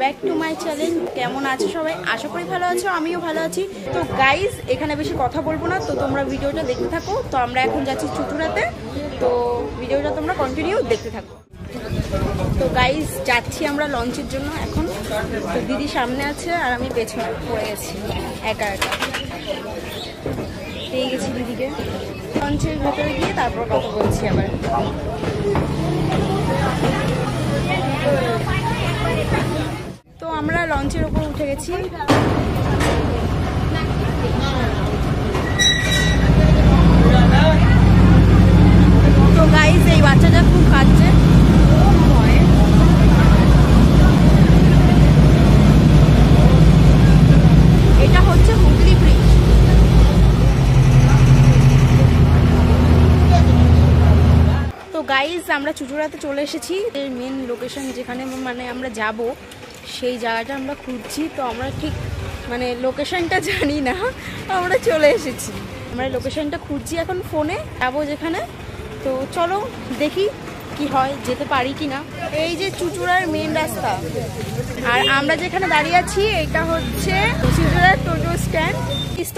Back to my channel. কেমন আছো সবাই? আশা করি ভালো আছো, আমিও ভালো আছি। তো গাইজ এখানে বেশি কথা বলবো না, তো তোমরা ভিডিওটা দেখতে থাকো। তো আমরা এখন যাচ্ছি চুচুড়াতে, তো ভিডিওটা তোমরা কন্টিনিউ দেখতে থাকো। তো গাইজ যাচ্ছি আমরা লঞ্চের জন্য এখন। তো দিদি সামনে আছে আর আমি পেছনে পড়ে গেছি একা একা। পেয়ে গেছি দিদিকে। লঞ্চের ভেতরে গিয়ে তারপর কথা বলছি আবার। তো আমরা লঞ্চের উপর উঠে গেছি। তো গাইজ এই বাচ্চাটা খুব কাঁদছে। এটা হচ্ছে হুগলি ব্রিজ। তো গাইজ আমরা চুচুড়াতে চলে এসেছি। মেন লোকেশন যেখানে মানে আমরা যাব সেই জায়গাটা আমরা খুঁজছি। তো আমরা ঠিক মানে লোকেশনটা জানি না, আমরা চলে এসেছি। আমরা লোকেশনটা খুঁজছি এখন ফোনে, যাবো যেখানে। তো চলো দেখি কি হয়, যেতে পারি কি না। এই যে চুচুড়ার মেন রাস্তা, আর আমরা যেখানে দাঁড়িয়ে আছি এটা হচ্ছে চুচুড়ার টোটো স্ট্যান্ড।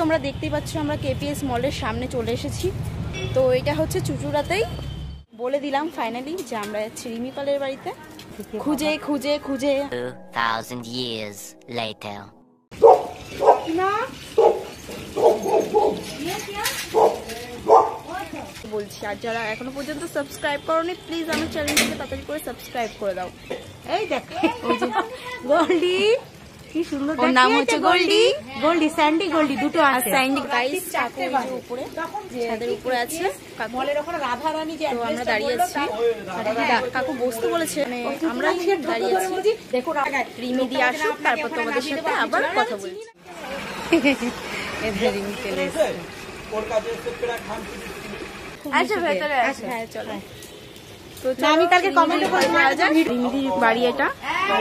তোমরা দেখতেই পাচ্ছ আমরা কেপিএস মলের সামনে চলে এসেছি। তো এটা হচ্ছে চুচুড়াতেই। বলে দিলাম ফাইনালি যে আমরা যাচ্ছি রিমি পালের বাড়িতে। খুঁজে খুঁজে খুঁজে 2000 years later না বলছি, আর যারা এখনো পর্যন্ত সাবস্ক্রাইব করোনি প্লিজ আমার চ্যানেলটাকে তাড়াতাড়ি করে সাবস্ক্রাইব করে দাও। এই দেখ ওই যে গোল্ডি, কি সুন্দর। ওর নাম হচ্ছে গোল্ডি। গোল্ডি স্যান্ডি গোল্ডি দুটো আছে। স্যান্ডি গাইস উপরে ছাদের উপরে আছে। মলের ওখানে রাধা রানী যে তো আমরা দাঁড়িয়ে আছি, কাকু বসতে বলেছে, আমরা দাঁড়িয়ে আছি। দেখো রিমি দিয়ে আসুক তারপর তোমাদের সাথে আবার কথা বলছি। আচ্ছা ভেতরে হ্যাঁ চলো। তো আমি কালকে কমেন্টে বলবো রিমিদির বাড়ি, এটা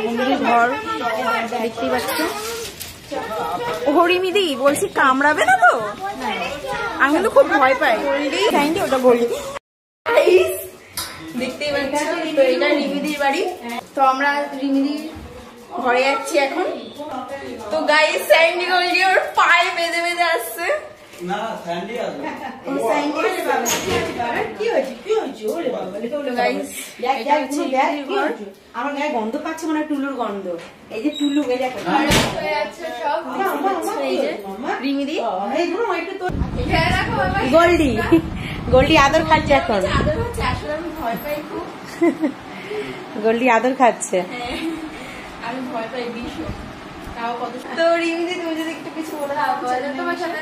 রিমিদির ঘর দেখতেই পাচ্ছ। ও রিমিদি বলছি কামড়াবে না তো? আমি কিন্তু খুব ভয় পাই। ওটা বলি দেখতেই পাচ্ছ। তো এটা রিমিদির বাড়ি। তো আমরা রিমিদির ঘরে যাচ্ছি এখন। তো গাইস স্যান্ডি গোল্ডি ওর পায়ে বেঁধে বেঁধে আসছে। না স্যান্ডি আসবে। ও স্যান্ডি কি হয়েছে কি হয়েছে? ওরে বাবা, তো গাইস এটা হচ্ছে রিমিদির ঘর। আমার গায়ে গন্ধ পাচ্ছে, মানে টুলুর গন্ধ। এই যে টুলু এই দেখো হয়ে আছে সব। এই যে রিমিদি এইগুলো একটু তো গোল্ডি গোল্ডি আদর খাচ্ছে এখন। আদর হচ্ছে, আসলে আমি ভয় পাই খুব। গোল্ডি আদর খাচ্ছে। আমি ভয় পাই ভীষণ। তো রিমিদি তুমি যদি একটু কিছু বলে দাও। তোমার সাথে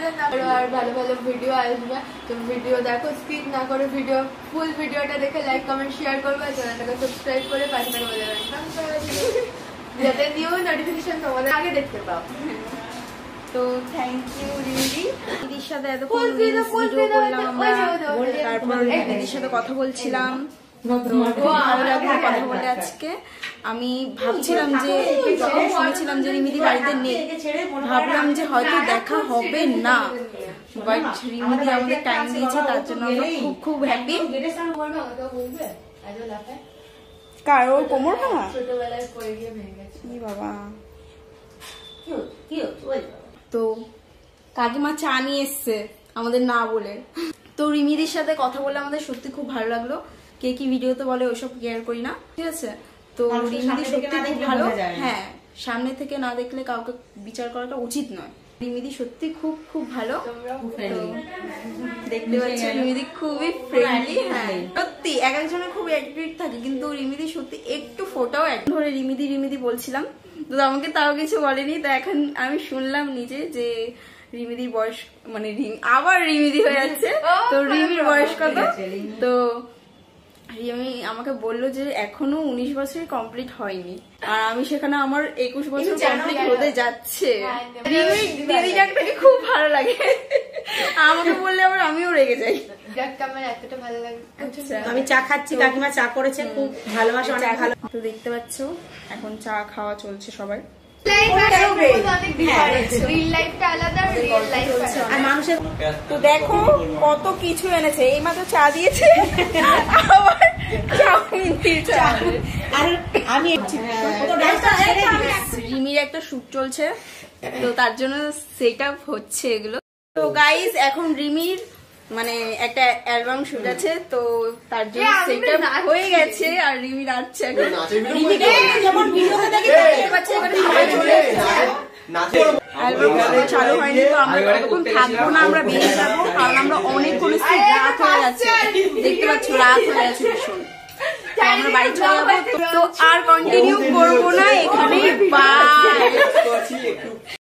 আর ভালো ভালো ভিডিও আসবে। তুমি ভিডিও দেখো, স্কিপ না করে ভিডিও ফুল ভিডিওটা দেখে লাইক কমেন্ট শেয়ার করবে, চ্যানেলটাকে সাবস্ক্রাইব করে পাশে থাকা বেল আইকন যাতে নিউ নোটিফিকেশন তোমাদের আগে দেখতে পাও। তো থ্যাংক ইউ রিমিদি। দিদির সাথে এতক্ষণ ভিডিও করলাম আমরা, তারপর দিদির সাথে কথা বলছিলাম। ভালো লাগলো কথা বলে আজকে। আমি ভাবছিলাম যে যখন শুনেছিলাম যে রিমিদি বাড়িতে নেই, ভাবলাম যে হয়তো দেখা হবে না, বাট রিমিদি আমাদের টাইম দিয়েছে, তার জন্য আমরা খুব খুব হ্যাপি। কার ওর কোমর ভাঙা? ছোটবেলায় পড়ে গিয়ে ভেঙে গেছে। বাবা। তো কাকিমা চা নিয়ে এসছে আমাদের না বলে। তো রিমিদির সাথে কথা বলে আমাদের সত্যি খুব ভালো লাগলো। কে কি ভিডিওতে বলে ওসব কেয়ার করি না, ঠিক আছে? তো রিমিদি সত্যি খুব ভালো। হ্যাঁ, সামনে থেকে না দেখলে কাউকে বিচার করাটা উচিত নয়। রিমিদি সত্যি খুব খুব ভালো। দেখতে পাচ্ছি রিমিদি খুবই ফ্রেন্ডলি। হ্যাঁ সত্যি এক একজনের খুব অ্যাটিটিউড থাকে, কিন্তু রিমিদি সত্যি একটু ফোটাও এক ধরে রিমিদি রিমিদি বলছিলাম, তো আমাকে তাও কিছু বলেনি। তো এখন আমি শুনলাম নিজে যে রিমিদির বয়স মানে আবার রিমিদি হয়ে যাচ্ছে। তো রিমির বয়স কত? তো রিমি আমাকে বললো যে এখনো 19 বছর কমপ্লিট হয়নি, আর আমি সেখানে আমার 21 বছর কমপ্লিট হতে যাচ্ছে। রিমির দিদিটাকে খুব ভালো লাগে, আমাকে বললে আবার আমিও রেগে যাই। এতটা ভালো লাগে। আমি চা খাচ্ছি, কাকিমা চা করেছে, খুব ভালোবাসা, অনেক ভালো। তো দেখতে পাচ্ছ এখন চা খাওয়া চলছে সবার। তো দেখো কত কিছু এনেছে, এই মাত্র চা দিয়েছে আবার চাউমিন দিয়েছে। আর আমি একটা শুট চলছে, তো তার জন্য সেট আপ হচ্ছে এগুলো। তো গাইস এখন রিমির মানে একটা অ্যালবাম শুট আছে, তো তার জন্য সেট আপ হয়ে গেছে আর রিমি নাচছে এখন। রিমিকে যেমন ভিডিওতে দেখি দেখতে পাচ্ছি, এবারে সবাই চলে এসেছে। অ্যালবাম চালু হয়নি, তো আমরা ততক্ষণ থাকবো না, আমরা বেরিয়ে যাবো, কারণ আমরা অনেকক্ষণ রাত হয়ে যাচ্ছে, দেখতে পাচ্ছ রাত হয়ে যাচ্ছে ভীষণ। আমরা বাড়ি চলে যাবো, তো আর কন্টিনিউ করবো না এখানে। বাই।